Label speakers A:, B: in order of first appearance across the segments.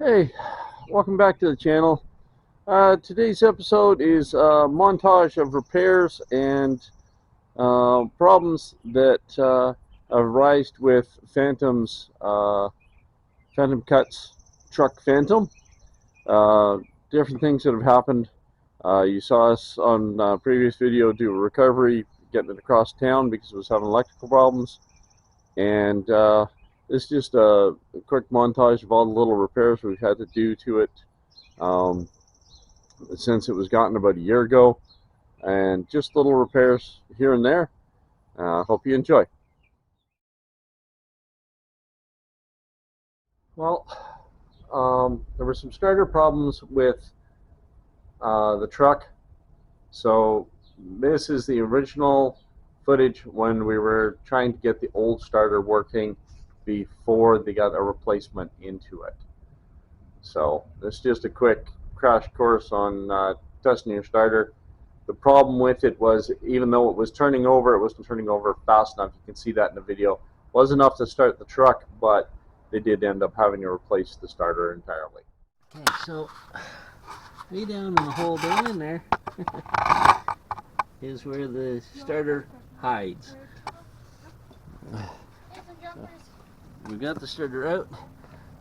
A: Hey, welcome back to the channel. Today's episode is a montage of repairs and problems that arise with Phantom Cuts truck Phantom. Uh, Different things that have happened. You saw us on a previous video do a recovery, getting it across town because it was having electrical problems. And this is just a quick montage of all the little repairs we've had to do to it. Um, since it was gotten about a year ago, and just little repairs here and there. Hope you enjoy. Well, there were some starter problems with the truck. So this is the original footage when we were trying to get the old starter working before they got a replacement into it. So this is just a quick crash course on testing your starter. The problem with it was, even though it was turning over, it wasn't turning over fast enough. You can see that in the video. It was enough to start the truck, but they did end up having to replace the starter entirely.
B: Okay, so way down in the hole down in there is where the starter hides. So we got the starter out.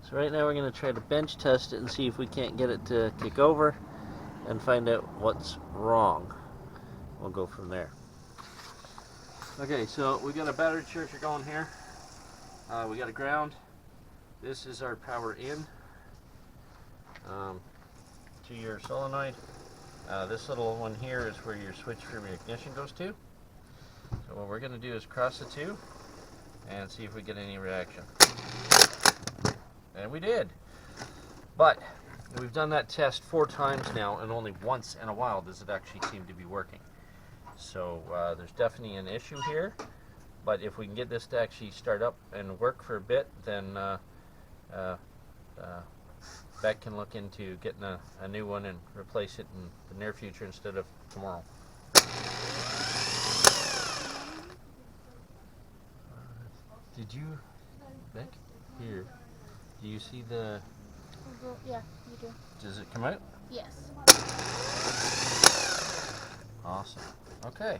B: So right now we're going to try to bench test it and see if we can't get it to kick over and find out what's wrong. We'll go from there. Okay, so we got a battery charger going here. We got a ground. This is our power in to your solenoid. This little one here is where your switch for your ignition goes to. So what we're going to do is cross the two and see if we get any reaction. And we did. But we've done that test 4 times now, and only once in a while does it actually seem to be working. So there's definitely an issue here. But if we can get this to actually start up and work for a bit, then Beck can look into getting a new one and replace it in the near future instead of tomorrow. Did you, Beck, here, do you see the...
C: Yeah, you do.
B: Does it come out?
C: Yes.
B: Awesome. Okay.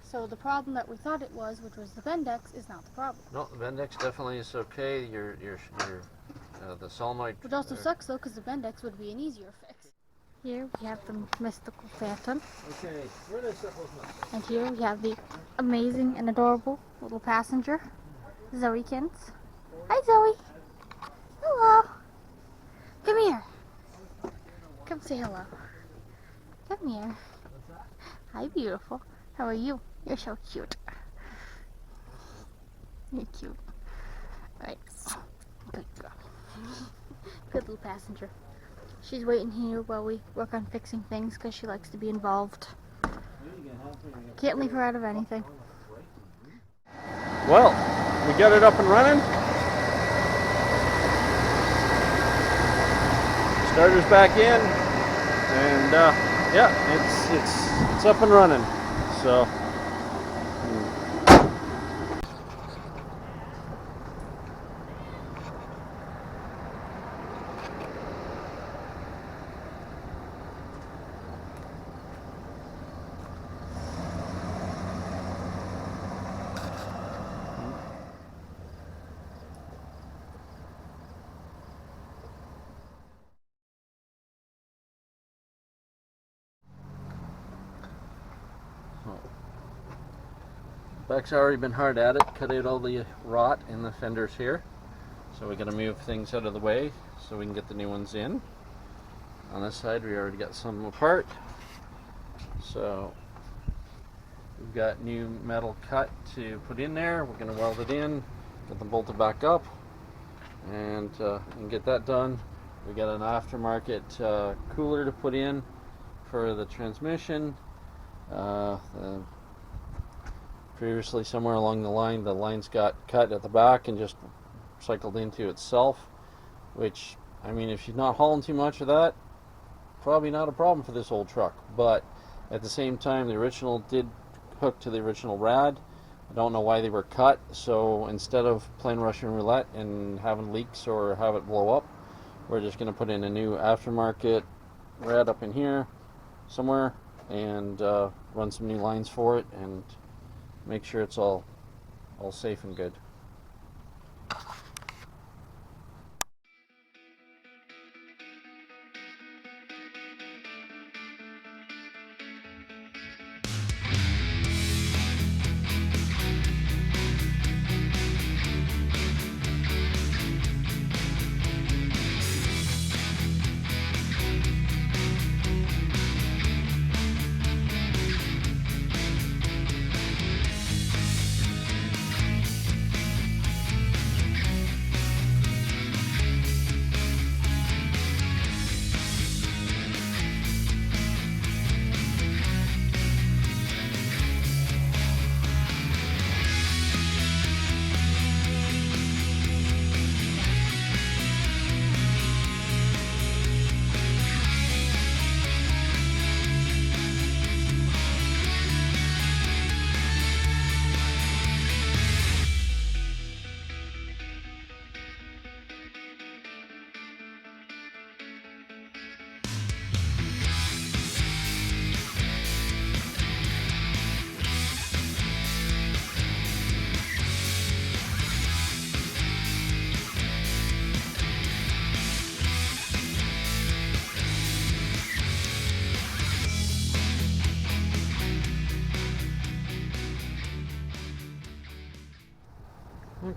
C: So the problem that we thought it was, which was the Bendix, is not the problem.
B: No, the Bendix definitely is okay. Your the solenoid.
C: Which also sucks though, because the Bendix would be an easier fix. Here we have the mystical Phantom.
B: Okay, where did I set those nuts?
C: And here we have the amazing and adorable little passenger, Zoekins. Hi Zoe. Hello. Come here. Come say hello. Come here. Hi beautiful. How are you? You're so cute. You're cute. Alright. Good girl. Good little passenger. She's waiting here while we work on fixing things because she likes to be involved. Can't leave her out of anything.
A: Well, we got it up and running. Starter's back in, and yeah, it's up and running. So.
B: Beck's already been hard at it, cut out all the rot in the fenders here. So we got to move things out of the way so we can get the new ones in. On this side we already got some apart. So we've got new metal cut to put in there. We're going to weld it in, get them bolted back up, and get that done. We got an aftermarket cooler to put in for the transmission. Previously, somewhere along the lines got cut at the back and just cycled into itself, which, I mean, if you're not hauling too much of that, probably not a problem for this old truck. But at the same time, the original did hook to the original rad. I don't know why they were cut, so instead of playing Russian roulette and having leaks or have it blow up, We're just going to put in a new aftermarket red up in here somewhere and run some new lines for it and make sure it's all safe and good.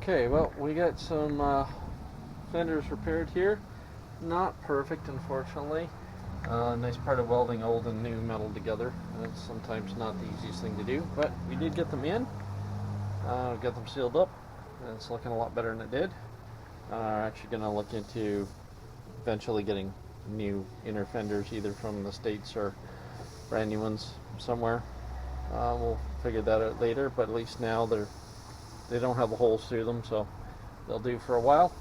B: Okay, well, we got some fenders repaired here. Not perfect, unfortunately. Nice part of welding old and new metal together. It's sometimes not the easiest thing to do, but we did get them in. Got them sealed up. And it's looking a lot better than it did. Actually going to look into eventually getting new inner fenders, either from the States or brand new ones somewhere. We'll figure that out later, but at least now they don't have the holes through them, so they'll do for a while.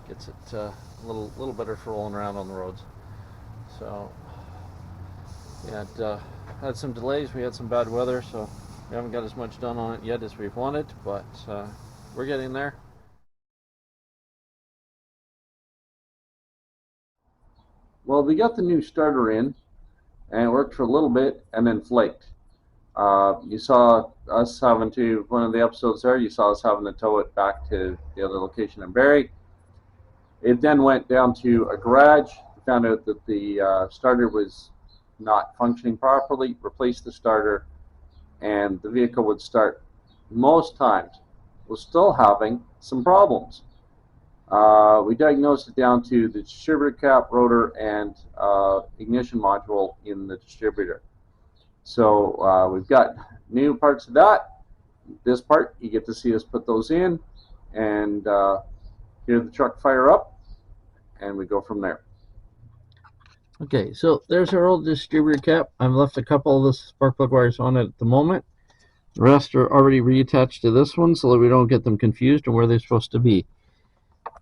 B: Gets it a little better for rolling around on the roads. So yeah, had some delays. We had some bad weather, so we haven't got as much done on it yet as we've wanted, but we're getting there.
A: Well, we got the new starter in, and it worked for a little bit and then flaked. You saw us having to, one of the episodes there, you saw us having to tow it back to the other location in Barrie. It then went down to a garage, found out that the starter was not functioning properly, replaced the starter, and the vehicle would start. Most times was still having some problems. We diagnosed it down to the distributor cap, rotor, and ignition module in the distributor. So we've got new parts of that. This part, you get to see us put those in and hear the truck fire up, and we go from there.
B: Okay, so there's our old distributor cap. I've left a couple of the spark plug wires on it at the moment. The rest are already reattached to this one so that we don't get them confused on where they're supposed to be.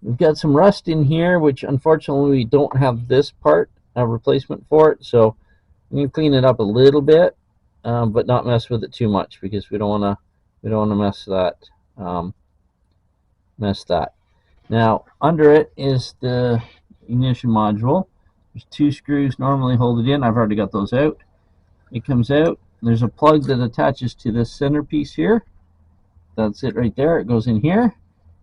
B: We've got some rust in here, which unfortunately we don't have this part, a replacement for it, so we can clean it up a little bit, but not mess with it too much because we don't want to mess that. Now under it is the ignition module. There's two screws normally hold it in. I've already got those out. It comes out. There's a plug that attaches to this centerpiece here. That's it right there. It goes in here.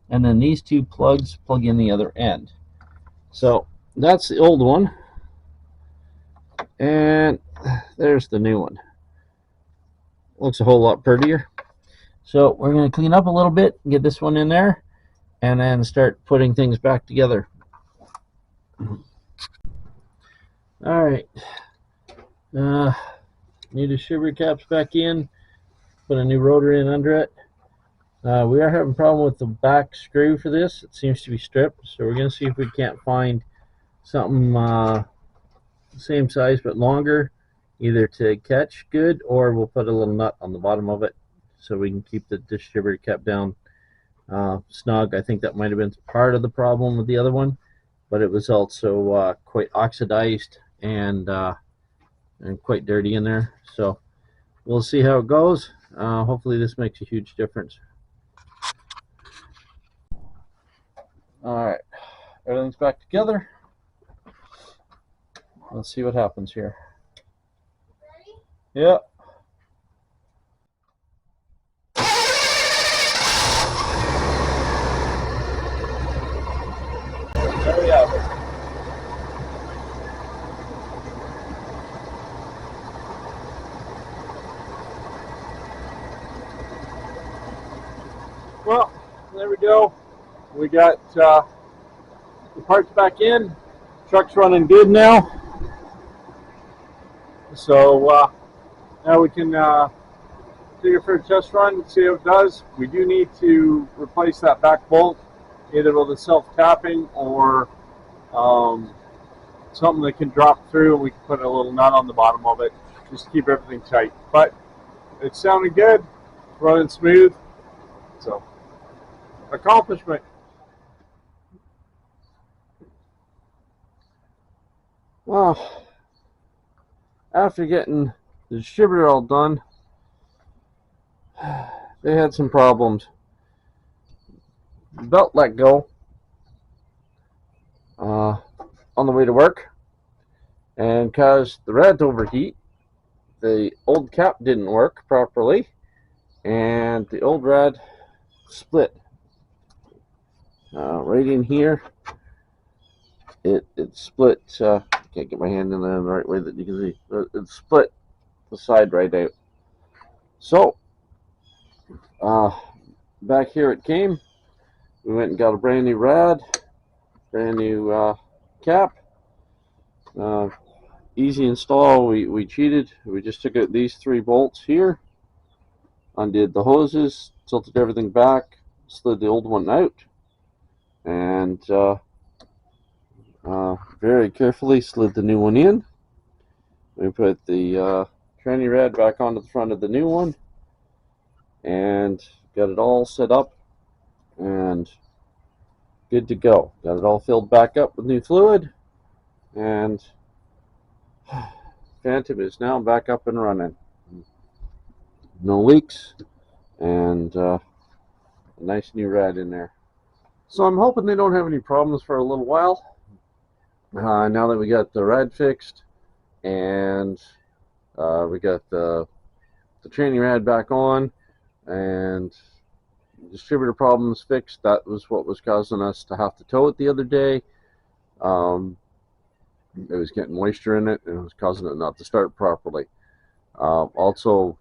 B: And then these two plugs plug in the other end. So that's the old one. And there's the new one. Looks a whole lot prettier. So we're going to clean up a little bit, get this one in there, and then start putting things back together. Alright. New distributor caps back in. Put a new rotor in under it. We are having a problem with the back screw for this. It seems to be stripped, so we're going to see if we can't find something same size but longer, either to catch good, or we'll put a little nut on the bottom of it so we can keep the distributor cap down snug. I think that might have been part of the problem with the other one, but it was also quite oxidized and quite dirty in there. So we'll see how it goes. Hopefully this makes a huge difference. Alright, everything's back together. Let's see what happens here. Yeah. There we have it.
A: Well, there we go. We got the parts back in. Truck's running good now. So now we can take it for a test run and see how it does. We do need to replace that back bolt, either with a self-tapping or something that can drop through, and we can put a little nut on the bottom of it just to keep everything tight. But it's sounding good, running smooth, so accomplishment. Well, after getting the distributor all done, they had some problems. The belt let go on the way to work, and caused the rad to overheat. The old cap didn't work properly, and the old rad split right in here. It split. Can't get my hand in there the right way that you can see. It split the side right out. So back here it came. We went and got a brand new rad, brand new cap. Easy install. We cheated. We just took out these 3 bolts here, undid the hoses, tilted everything back, slid the old one out, and very carefully slid the new one in. We put the tranny rad back onto the front of the new one and got it all set up and good to go. Got it all filled back up with new fluid, and Phantom is now back up and running. No leaks, and a nice new rad in there. So I'm hoping they don't have any problems for a little while. Now that we got the rad fixed, and we got the training rad back on, and distributor problems fixed. That was what was causing us to have to tow it the other day. It was getting moisture in it, and it was causing it not to start properly. Also,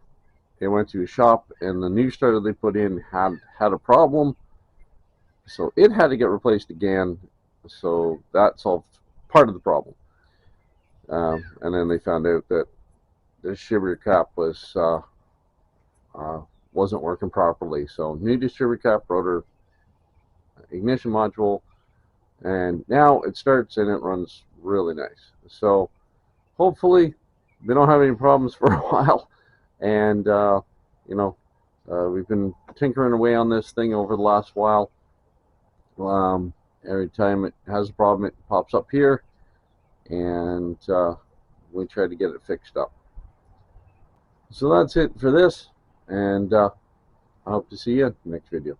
A: it went to a shop, and the new starter they put in had a problem, so it had to get replaced again. So that solved part of the problem. And then they found out that the distributor cap wasn't working properly. So new distributor cap, rotor, ignition module, and now it starts and it runs really nice. So hopefully they don't have any problems for a while. And we've been tinkering away on this thing over the last while. Every time it has a problem, it pops up here, and we try to get it fixed up. So that's it for this, and I hope to see you in the next video.